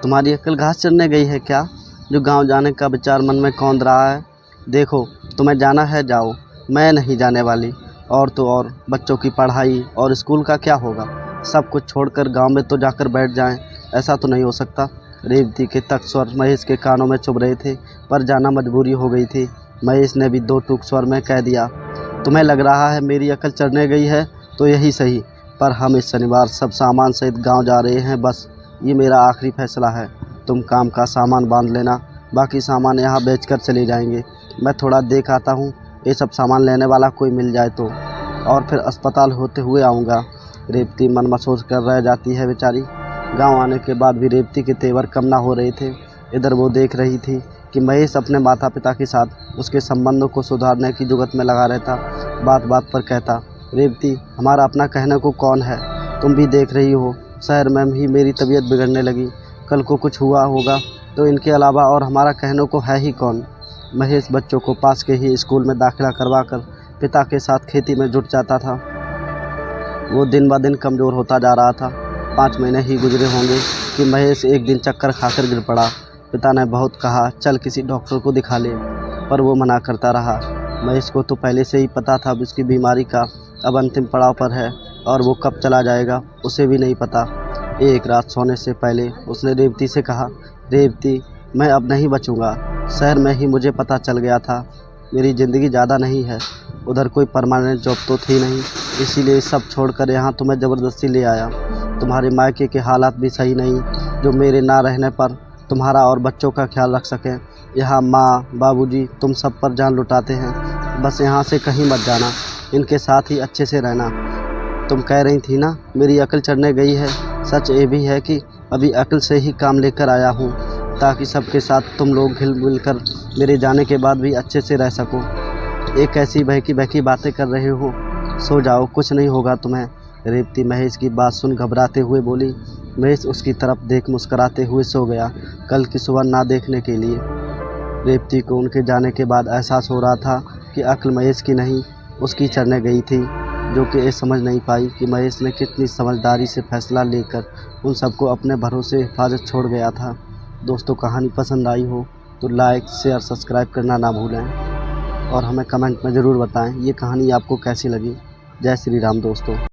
तुम्हारी अक्ल घास चरने गई है क्या, जो गांव जाने का विचार मन में कौंध रहा है। देखो, तुम्हें जाना है जाओ, मैं नहीं जाने वाली। और तो और बच्चों की पढ़ाई और स्कूल का क्या होगा। सब कुछ छोड़कर गांव में तो जाकर बैठ जाएं, ऐसा तो नहीं हो सकता। रेवती के तक स्वर महेश के कानों में चुभ रहे थे, पर जाना मजबूरी हो गई थी। महेश ने भी दो टूक स्वर में कह दिया, तुम्हें लग रहा है मेरी अकल चढ़ने गई है तो यही सही, पर हम इस शनिवार सब सामान सहित गांव जा रहे हैं। बस ये मेरा आखिरी फैसला है। तुम काम का सामान बांध लेना, बाकी सामान यहाँ बेचकर चले जाएंगे। मैं थोड़ा देख आता हूँ, ये सब सामान लेने वाला कोई मिल जाए तो, और फिर अस्पताल होते हुए आऊँगा। रेवती मन महसूस कर रह जाती है बेचारी। गांव आने के बाद भी रेवती के तेवर कम ना हो रहे थे। इधर वो देख रही थी कि महेश अपने माता पिता के साथ उसके संबंधों को सुधारने की जुगत में लगा रहता। बात बात पर कहता, रेवती हमारा अपना कहने को कौन है, तुम भी देख रही हो शहर में ही मेरी तबीयत बिगड़ने लगी। कल को कुछ हुआ होगा तो इनके अलावा और हमारा कहने को है ही कौन। महेश बच्चों को पास के ही स्कूल में दाखिला करवाकर पिता के साथ खेती में जुट जाता था। वो दिन ब दिन कमज़ोर होता जा रहा था। 5 महीने ही गुजरे होंगे कि महेश एक दिन चक्कर खाकर गिर पड़ा। पिता ने बहुत कहा चल किसी डॉक्टर को दिखा ले, पर वो मना करता रहा। महेश को तो पहले से ही पता था उसकी बीमारी का अब अंतिम पड़ाव पर है, और वो कब चला जाएगा उसे भी नहीं पता। एक रात सोने से पहले उसने रेवती से कहा, रेवती मैं अब नहीं बचूंगा। शहर में ही मुझे पता चल गया था मेरी ज़िंदगी ज़्यादा नहीं है। उधर कोई परमानेंट जॉब तो थी नहीं, इसीलिए सब छोड़कर यहाँ तुम्हें ज़बरदस्ती ले आया। तुम्हारे मायके के हालात भी सही नहीं, जो मेरे ना रहने पर तुम्हारा और बच्चों का ख्याल रख सकें। यहाँ माँ बाबूजी तुम सब पर जान लुटाते हैं। बस यहाँ से कहीं मत जाना, इनके साथ ही अच्छे से रहना। तुम कह रही थी ना मेरी अकल चढ़ने गई है, सच ये भी है कि अभी अकल से ही काम लेकर आया हूँ, ताकि सबके साथ तुम लोग घिल मिल कर मेरे जाने के बाद भी अच्छे से रह सको। एक कैसी बहकी बहकी बातें कर रहे हो, सो जाओ कुछ नहीं होगा तुम्हें। रेवती महेश की बात सुन घबराते हुए बोली। महेश उसकी तरफ देख मुस्कुराते हुए सो गया, कल की सुबह ना देखने के लिए। रेवती को उनके जाने के बाद एहसास हो रहा था कि अक्ल महेश की नहीं उसकी चढ़ने गई थी, जो कि ये समझ नहीं पाई कि महेश ने कितनी समझदारी से फैसला लेकर उन सबको अपने भरोसे हिफाजत छोड़ गया था। दोस्तों कहानी पसंद आई हो तो लाइक शेयर सब्सक्राइब करना ना भूलें, और हमें कमेंट में ज़रूर बताएं ये कहानी आपको कैसी लगी। जय श्री राम दोस्तों।